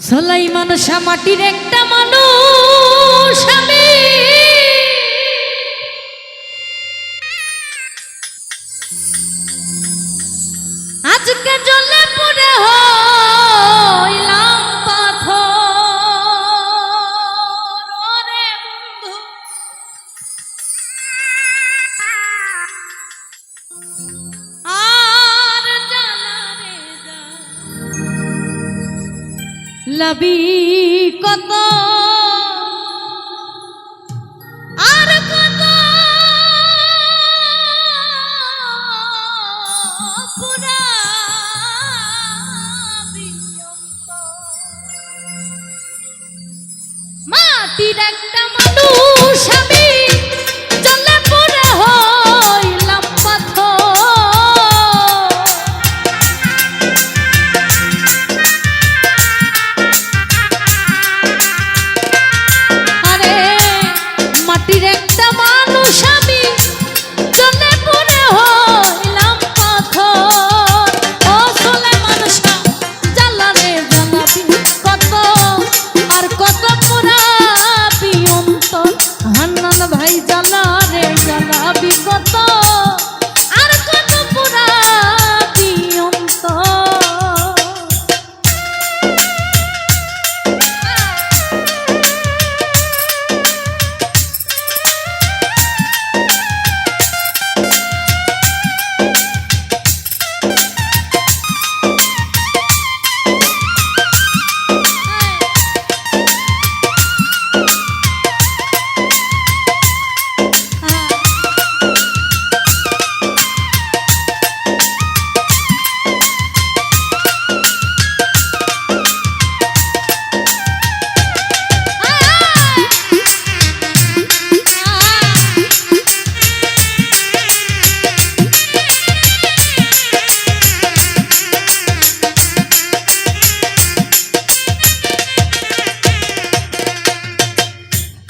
সুলাইমান শাহ মাটির একটা মানুষ আমি আজকে জ্বলে পুড়ে হইলাম পাথর ওরে বন্ধু আর জ্বালা রে লাবি কত আর কত মাটির একটা মানুষ আমি জ্বলে পুড়ে হইলাম পাথর আরে মাটির একটা মানুষ আমি জ্বলে পুড়ে হইলাম পাথর ও সুলাইমান শাহ জ্বালা রে জ্বালাবি কত আর কত পুরাবি অন্তর হান্নান ভাই জ্বালা রে জ্বালাবি কত আর কত পুরাবি অন্তর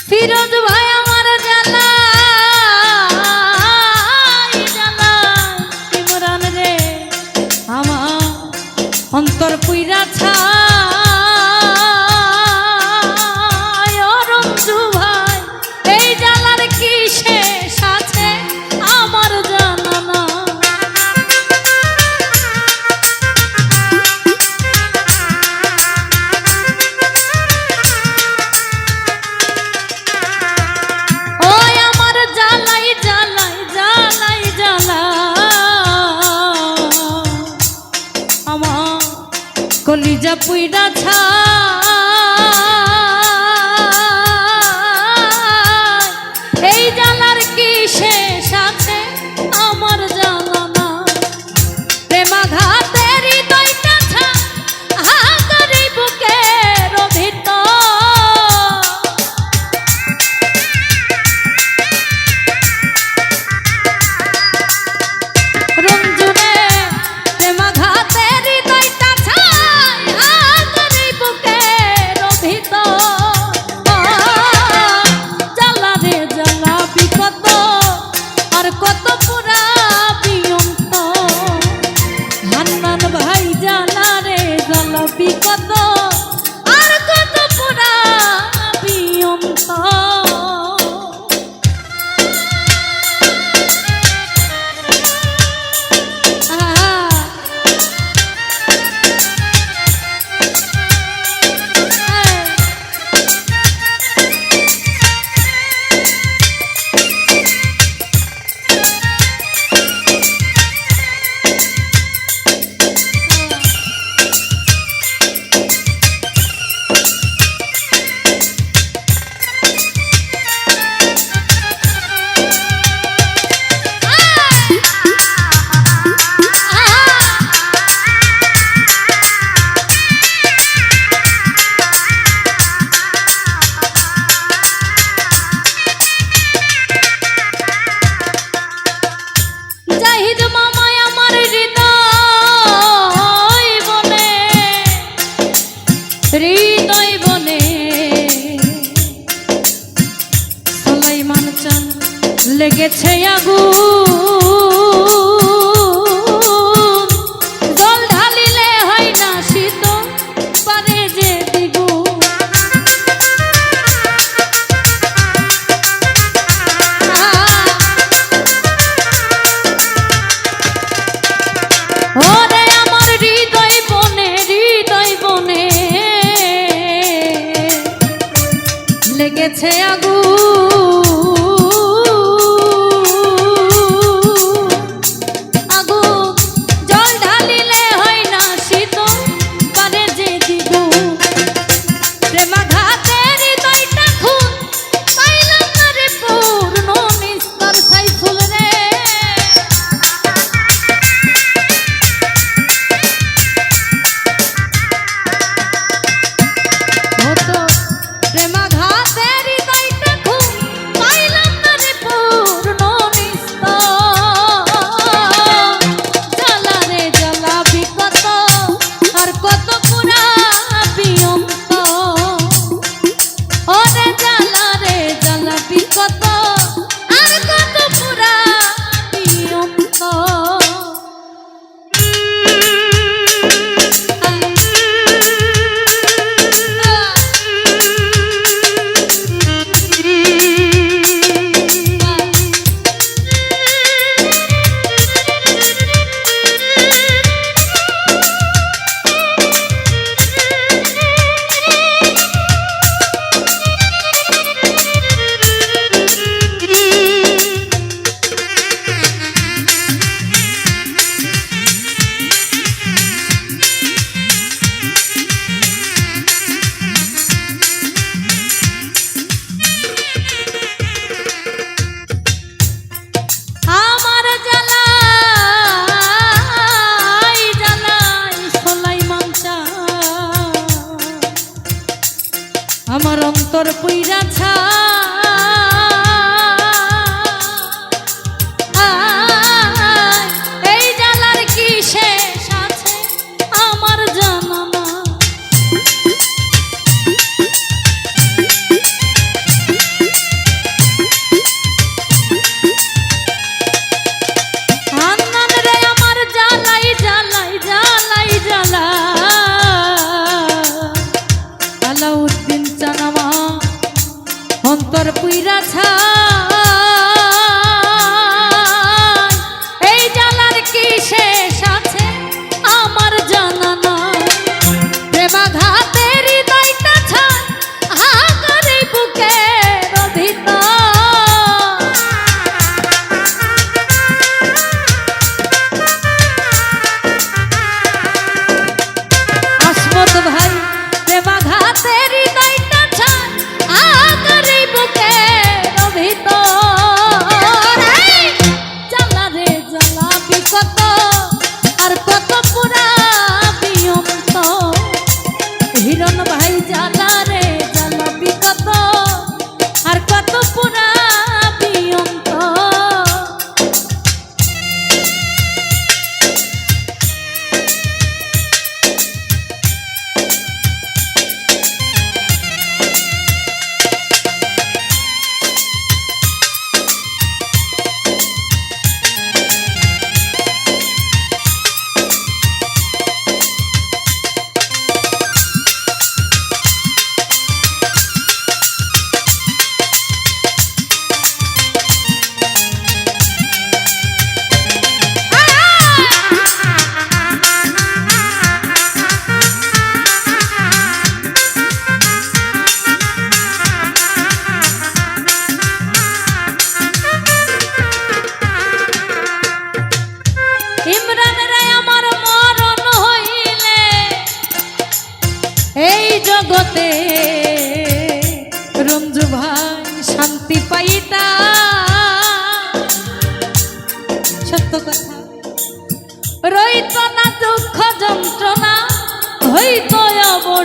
ফিরোজ ভাই আমার জ্বালা জ্বালা ইমরান রে আমার অন্তর পুইরা ছায় ও রঞ্জু ভাই এই জ্বালার কি শেষ আছে আমার জানা না কলিজা পুইরা ছায় এই জ্বালার কি শেষ আছে আমার জানা না প্রেমাঘাতের হৃদয়টা হাহাকারে বুকের ভিতর রঞ্জুরে প্রেমাঘাতের হৃদয়টা কত পুরাবি অন্তর হান্নান ভাই জ্বালা রে জ্বালাবি কত আর কত পুরাবি অন্তর হৃদয় বনে সুলাইমান চান লেগেছে আগুন জল ঢালিলে হয় না শীত পারে যে দিগ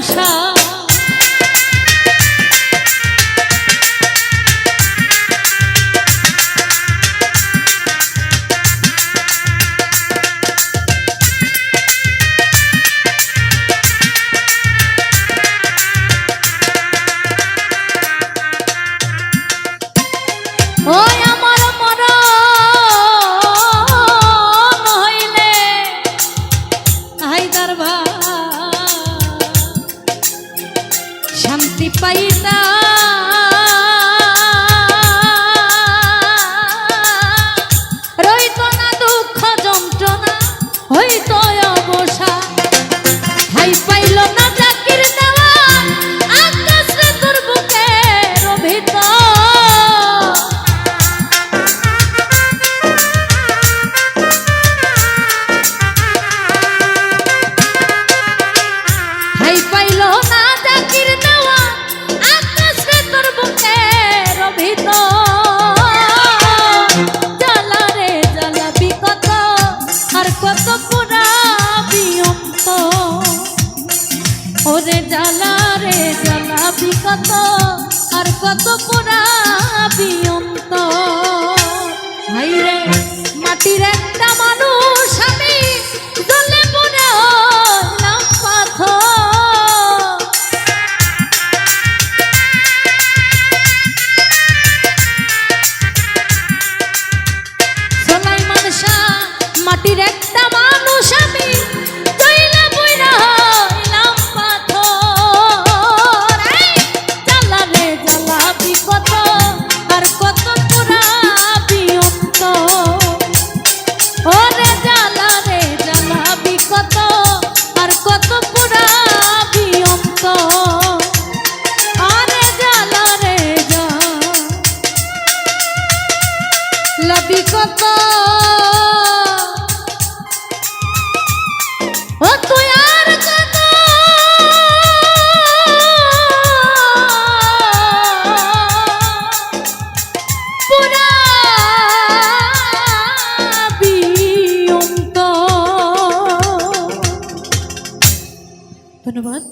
অবসা ওই আমার মরণ হইলে হায়দার ভাই শান্তি পাইতা রইত না দুঃখ যন্ত্রণা হইত অবসা হাই পাইল না জাকির দেওয়ান আকাশে তোর বুকের ভিতর হাই পাইল না জাকির দেওয়ান আকাশে তোর বুকের ভিতর জ্বালা রে জ্বালাবি কত আর কত পুরাবি অন্ত ওরে জ্বালা রে জ্বালাবি কত আর কত পুরাবি অন্ত হাই রে মাটির একটা মানুষ আমি জ্বলে পড়ে হলাম পাথর সোলাইমান শাহ মাটির একটা মানুষ আমি জ্বলে পড়ে হলাম পাথর এই জ্বালা রে জ্বালাবি কত আর কত পুরাবি অন্ত ওরে জ্বালা রে জ্বালাবি কত আর কত পুরাবি অন্ত আরে জ্বালা রে জ্বালাবি কত ও তুই আর কত পুরাবি অন্ত ধন্যবাদ।